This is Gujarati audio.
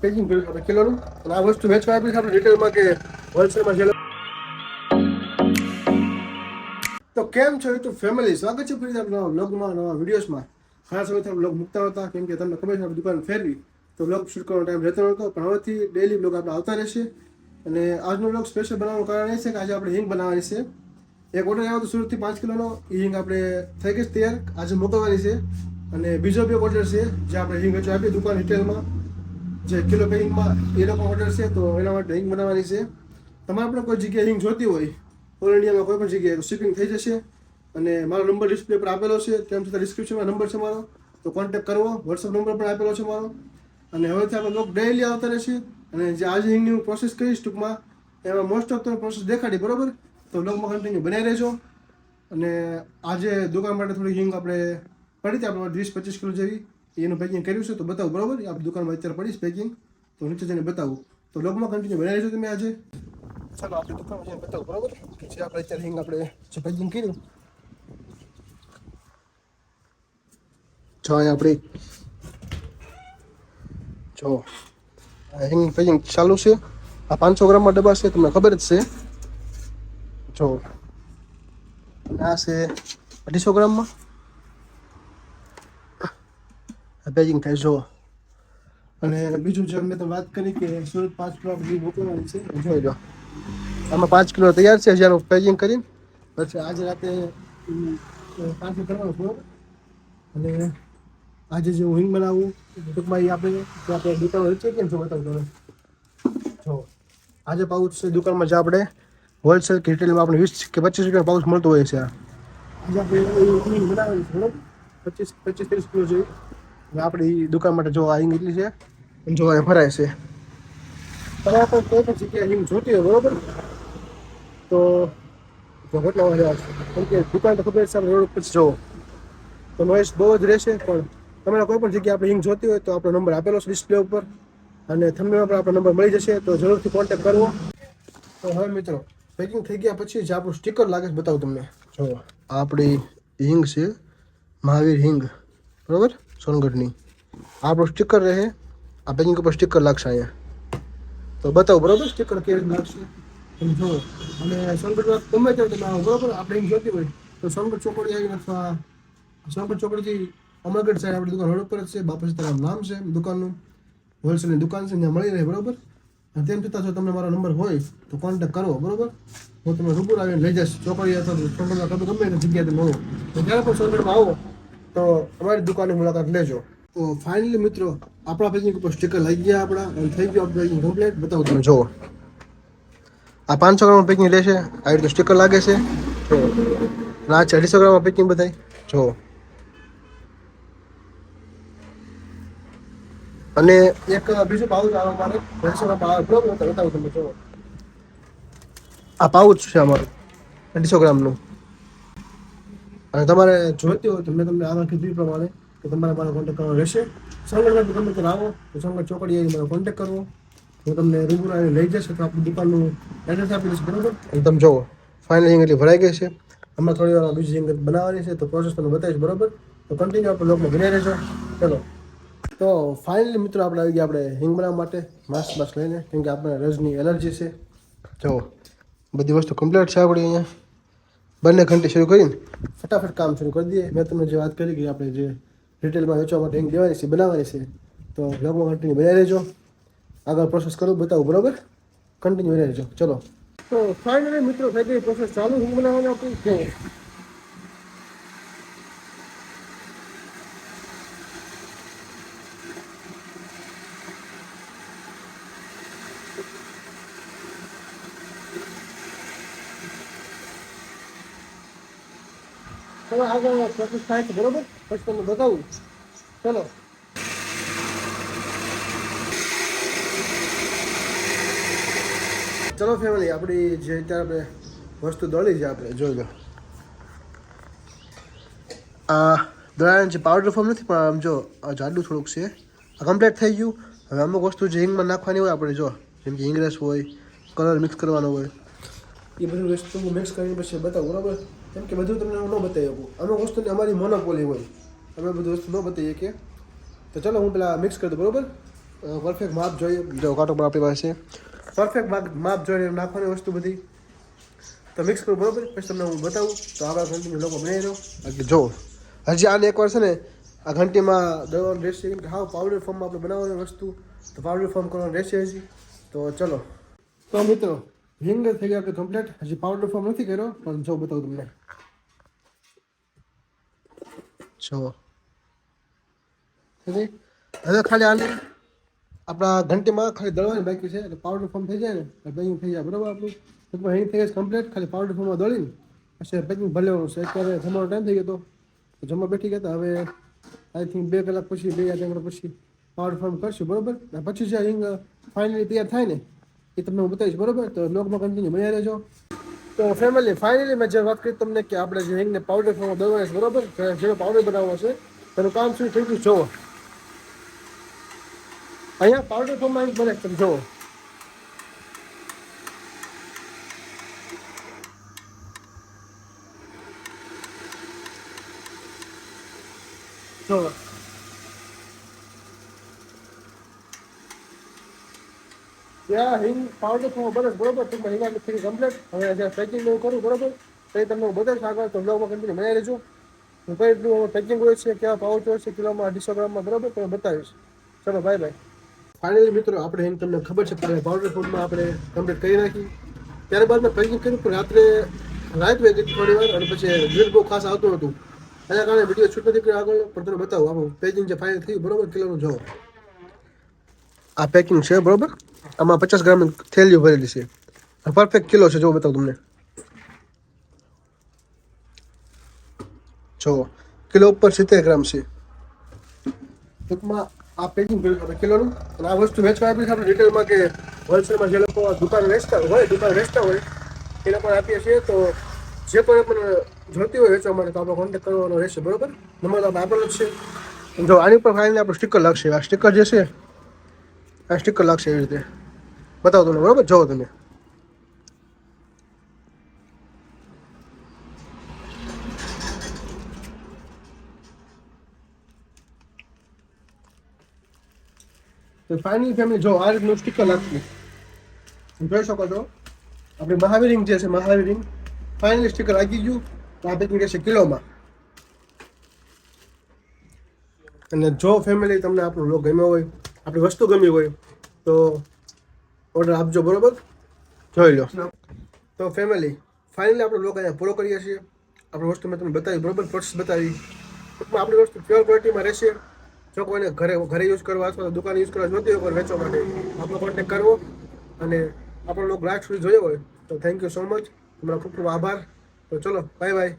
પેકિંગ કર્યું આપણે કિલોનું. અને આ વસ્તુ વેચવા આપી છે આપણે રિટેલમાં કે હોલસેલમાં જે. તો કેમ છો યુટ્યુબ ફેમિલી, સ્વાગત છે ફરી આપણા વ્લોગમાં, નવા વિડીયોઝમાં. ઘણા સમયથી વ્લોગ મૂકતા હતા કેમ કે તમને ખબર છે આપણે દુકાન ફેરવી તો વ્લોગ શૂટ કરવાનો ટાઈમ રહેતો નહોતો, પણ હવેથી ડેઈલી વ્લોગ આપણે આવતા રહેશે. અને આજનો વ્લોગ સ્પેશિયલ બનાવવાનું કારણ એ છે કે આજે આપણે હિંગ બનાવવાની છે. એક ઓર્ડર આવ્યો હતો સુરતથી 5 કિલોનો, એ હિંગ આપણે થઈ ગઈ તૈયાર, આજે મોકલવાની છે. અને બીજો બી ઓર્ડર છે જે આપણે હિંગ વેચવા આપીએ દુકાન રિટેલમાં, જે કિલો પેકિંગમાં એ લોકો ઓર્ડર છે, તો એના માટે હિંગ બનાવવાની છે. તમારે પણ કોઈ જગ્યાએ હિંગ જોતી હોય ઓલ ઇન્ડિયામાં કોઈ પણ જગ્યાએ શિપિંગ થઈ જશે. અને મારો નંબર ડિસ્પ્લે પર આપેલો છે, તેમ છતાં ડિસ્ક્રિપ્શનમાં નંબર છે મારો, તો કોન્ટેક્ટ કરવો. વોટ્સઅપ નંબર પણ આપેલો છે મારો. અને હવેથી આપણે લોક ડેઈલી આવતા રહેશે. અને જે આજે હિંગની હું પ્રોસેસ કરીશ ટૂંકમાં, એમાં મોસ્ટ ઓફ તમને પ્રોસેસ દેખાડી, બરોબર? તો બ્લોગમાં કન્ટિન્યુ બનાવી રહેજો. અને આજે દુકાન માટે થોડી હિંગ આપણે પડી હતી, આપણે 20-25 કિલો જેવી, એનું પેકિંગ કર્યું છે, તો બતાવું, બરોબર? આપણી દુકાનમાં અત્યારે પડીશ પેકિંગ, તો નીચે જઈને બતાવું. તો બ્લોગમાં કન્ટિન્યુ બનાવી રહેજો તમે આજે. ચાલો આપણે દુકાનમાં જઈને બતાવું, બરોબર? કે જે આપણે અત્યારે હિંગ આપણે જે પેકિંગ કર્યું. જો અહીંયા આપણી જો હિંગ પેકિંગ ચાલુ છે. આ 500 ગ્રામમાં ડબ્બા છે, તમને ખબર જ છે. જો આ છે 250 ગ્રામમાં પેકિંગ થાય જો. અને બીજું જે મેં તો વાત કરી કે સુરત 5 કિલો આપણી મોકલવાની છે, જોઈ લો. આમાં 5 કિલો તૈયાર છે, જેનું પેકિંગ કરીને પછી આજે રાતે 5 કરવાનું છે. અને આજે જે હું હિંગ બનાવું ટૂંકમાં એ આપણે દુકાન વેચીએ કેમ છો બતાવું તમે. જો આજે પાઉચ છે દુકાનમાં, જે આપણે હોલસેલ કે રિટેલમાં આપણે 20 કે 25 રૂપિયા પાઉચ મળતું હોય છે. આજે આપણે હિંગ બનાવવાની છે, બરોબર? 25-30 કિલો જેવી. અને આપણી દુકાન માટે જો આ હિંગ એટલી છે, જો એ ભરાય છે. તમે પણ કોઈ પણ જગ્યાએ હિંગ જોતી હોય, બરોબર? તો કેટલા વાગે આવશે? કેમ કે દુકાન તો ખબર છે આપણે રોડ ઉપર જો તો નોઈસ બહુ જ રહેશે. પણ તમને કોઈ પણ જગ્યાએ આપણે હિંગ જોતી હોય તો આપણો નંબર આપેલો છે ડિસ્પ્લે ઉપર, અને થંબનેલમાં પણ આપણો નંબર મળી જશે, તો જરૂરથી કોન્ટેક્ટ કરવો. તો હવે મિત્રો પેકિંગ થઈ ગયા પછી જે આપણું સ્ટીકર લાગે છે બતાવું તમને. જો આપણી હિંગ છે, મહાવીર હિંગ, બરાબર? સોનગઢની આપણું સ્ટીકર રહે. આ પેકિંગ ઉપર સ્ટીકર લાગશે અહીંયા, તો બતાવું, બરાબર? સ્ટીકર કેવી રીતે લાગશે તમે જુઓ. અને સોનગઢમાં ગમે ત્યારે તમે આવો, બરાબર? આપણે હિંગ જોતી હોય તો સોનગઢ ચોકડી આવીને અથવા સોનગઢ ચોકડીથી અમરગઢ સાઈડ આપણી દુકાન રોડ ઉપર જ છે. બાપા સીતારામ નામ છે દુકાનનું, હોલસેલની દુકાન છે, ત્યાં મળી રહે, બરાબર? અને તેમ છતાં જો તમને મારો નંબર હોય તો કોન્ટેક્ટ કરવો, બરાબર? હું તમને રૂબરૂ આવીને લઈ જઈશ ચોકડી અથવા સોનગઢમાં ગમે તે જગ્યાએ તમે આવો તો જ્યારે પણ સોનગઢમાં આવો તો અમારી દુકાનની મુલાકાત લેજો. તો ફાઇનલી મિત્રો આપણા પેકિંગ ઉપર સ્ટીકર લઈ ગયા આપણા, અને થઈ ગયું આપણું પેકિંગ કમ્પ્લીટ. બતાવું તમે જુઓ. આ 500 ગ્રામમાં પેકિંગ રહેશે, આ રીતે સ્ટીકર લાગે છે. જો આ 250 ગ્રામમાં પેકિંગ બધાય જો. અને એક બીજું પાઉચ આવે મારે 250 ગ્રામ આવે, બરોબર? બતાવું તમે જુઓ. આ પાઉચ છે અમારું 250 ગ્રામનું. અને તમારે જોઈતી હોય તો મેં તમને આગળ કીધું પ્રમાણે કે તમારે મારો કોન્ટેક્ટ કરવાનો રહેશે. સોનગઢમાં ગમે ત્યારે આવો તો સોનગઢ ચોકડીએ મારો કોન્ટેક્ટ કરવો. હું તમને રૂબરૂ આવીને લઈ જઈશ, તો આપણી દુકાનનું એડ્રેસ આપી દઈશ, બરાબર? અને તમે જુઓ ફાઇનલ હિંગ એટલી ભરાઈ ગઈ છે. હમણાં થોડી વાર બીજી હિંગ બનાવવાની છે, તો પ્રોસેસ તમને બતાવીશ, બરાબર? તો કન્ટિન્યુ આપણે બ્લોગમાં બન્યા રહેજો. ચલો તો ફાઇનલી મિત્રો આપણે આવી ગયા આપણે હિંગ બનાવવા માટે માસ્ક લઈને, કેમ કે આપણે રજની એલર્જી છે. જો બધી વસ્તુ કમ્પ્લીટ છે આપણી અહીંયા. બંને ઘંટી શરૂ કરીને ફટાફટ કામ શરૂ કરી દઈએ. મેં તમને જે વાત કરી કે આપણે જે રિટેલમાં વેચવા માટે હિંગ દેવાની છે, બનાવવાની છે, તો બ્લોગમાં કન્ટિન્યુ બનાવી રહેજો. આગળ પ્રોસેસ કરું, બતાવું, બરાબર? કન્ટિન્યુ બનાવી રહેજો. ચલો તો ફાઇનલી મિત્રો થઈ ગઈ પ્રોસેસ ચાલુ હિંગ બનાવવાની આપણી. હવે આગળ પ્રોસેસ થાય છે, બરોબર? પછી તમને બતાવું. ચલો ચલો ફેમિલી, આપણી જે અત્યારે આપણે વસ્તુ દળી છે આપણે જોઈ લો. આ દળાનું જે પાવડર ફોર્મ નથી, પણ આમ જો જાડું થોડુંક છે. આ કમ્પ્લીટ થઈ ગયું. હવે અમુક વસ્તુ જે હિંગમાં નાખવાની હોય આપણે, જો જેમ કે હિંગરસ હોય, કલર મિક્સ કરવાનો હોય, એ બધું વસ્તુ મિક્સ કરીને પછી બતાવું, બરાબર? કેમ કે બધું તમને હું ન બતાવી શકું. અમુક વસ્તુની અમારી મોનોપોલી હોય, અમે બધું વસ્તુ ન બતાવીએ કે. તો ચલો હું પેલા મિક્સ કરી દઉં, બરાબર? પરફેક્ટ માપ જોઈએ. જો કાંટો પણ આપણી પાસે પરફેક્ટ માપ જોઈને નાખવાની વસ્તુ બધી તો મિક્સ કરું બરોબર. પછી તમને હું બતાવું તો આપણા ઘંટીની લોકો બનાવી દો. બાકી જો હજી આને એકવાર છે ને આ ઘંટીમાં દળવાનું રહેશે. કેમ કે હા પાવડર ફોર્મમાં આપણે બનાવવાની વસ્તુ તો પાવડર ફોર્મ કરવાનું રહેશે હજી. તો ચલો તો મિત્રો હિંગ થઈ ગયા આપણે કમ્પ્લીટ. હજી પાવડર ફોર્મ નથી કર્યો પણ જો બતાવું તમને. જો હવે ખાલી આને આપણા ઘંટીમાં ખાલી દળવાની બાકી છે. એટલે પાવડર ફોર્મ થઈ જાય ને એટલે પેકિંગ થઈ જાય બરાબર. આપણું ટૂંકમાં હિંગ થઈ જાય કમ્પ્લીટ. ખાલી પાવડર ફોર્મમાં દળીને પછી પેકિંગ ભરી લેવાનું છે. અત્યારે જમવાનો ટાઈમ થઈ ગયો તો જમવા બેઠી ગયા હતા. હવે આઈ થિંક 2 કલાક પછી 2 કલાક પછી પાવડર ફોર્મ કરશું બરોબર. પછી જે હિંગ ફાઇનલી તૈયાર થાય ને એ તમને હું બતાવીશ બરોબર. તો લોકમાં કન્ટિન્યુ બન્યા રહેજો. તો ફેમિલી ફાઇનલી મેં જે વાત કરી તમને કે આપણે જે હિંગને પાવડર ફોર્મમાં દળવાનું છે બરોબર. જેનો પાવડર બનાવવો છે તેનું કામ શું થઈ ગયું જોવો. અહીંયા પાવડર ફોર્મમાં બને તમે જોવો. જો ત્યાં હિંગ પાવડર ફોર્મ બને બરોબર. ટૂંકમાં હિંગ થઈ કમ્પ્લીટ. હવે જ્યાં પેકિંગ હું કરું બરોબર તો એ તમને હું બતાવીશ આગળ. તો બ્લોગમાં કન્ટિન્યુ બનાવી રહેજો. હું કઈ રીતનું પેકિંગ હોય છે, કેવા પાઉચ હોય છે, કિલોમાં 250 ગ્રામમાં બરાબર તમે બતાવીશ. ચલો બાય બાય. ફાઇનલી મિત્રો આપણે હિંગ તમને ખબર છે પાવડર ફોર્મમાં આપણે કમ્પ્લીટ કરી નાખી. ત્યારબાદ મેં પેકિંગ કર્યું પણ રાત વહી ગઈ થોડી વાર. અને પછી ગ્રીલ બહુ ખાસ આવતું હતું એના કારણે વિડીયો શૂટ નથી કર્યો આગળ. પણ તમને બતાવું આપણું પેકિંગ જે ફાઇનલ થયું બરોબર કિલોનું જો આ પેકિંગ છે બરોબર. આમાં 50 ગ્રામની થેલીઓ ભરેલી છે. પરફેક્ટ કિલો છે જો બતાવું તમને. જો કિલો ઉપર 70 ગ્રામ છે. ટૂંકમાં આ પેકિંગ કર્યું આપણે કિલોનું. અને આ વસ્તુ વેચવા આપી છે આપણે રિટેલમાં કે હોલસેલમાં જે લોકો દુકાન વેચતા હોય એ લોકોને આપીએ છીએ. તો જે કોઈ પણ જોતી હોય વેચવા માટે તો આપણે કોન્ટેક્ટ કરવાનો રહેશે બરોબર. નંબર તો આપણે આપેલો જ છે. જો આની પર ફાઇનલી આપણું સ્ટીકર લાગશે. આ સ્ટીકર જે છે આ સ્ટીકર લાગશે એવી રીતે બતાવો તમને બરોબર. જોવો તમે. તો ફાઇનલી ફેમિલી જો આ રીતનું સ્ટીકર લાગશે. જોઈ શકો છો આપણી મહાવીર રિંગ જે છે મહાવીર રિંગ ફાઇનલી સ્ટીકર લાગી ગયું. તો આ પેકિંગ રહેશે કિલોમાં. અને જો ફેમિલી તમને આપણો બ્લોગ ગમ્યો હોય, આપણી વસ્તુ ગમી હોય તો ઓર્ડર આપજો બરોબર. જોઈ લો. તો ફેમિલી ફાઇનલી આપણો બ્લોગ અહીંયા પૂરો કરીએ છીએ. આપણી વસ્તુ મેં તમને બતાવી બરોબર. પ્રોસેસ બતાવી. ટૂંકમાં આપણી વસ્તુ પ્યોર ક્વોલિટીમાં રહેશે. જો કોઈને ઘરે યુઝ કરવા અથવા તો દુકાને યુઝ કરવા જોતી હોય કોઈ વેચવા માટે આપણો કોન્ટેક્ટ કરવો. અને આપણો બ્લોગ લાસ્ટ સુધી જોયો હોય તો થેન્ક યુ સો મચ. તમારો ખૂબ ખૂબ આભાર. તો ચલો બાય બાય.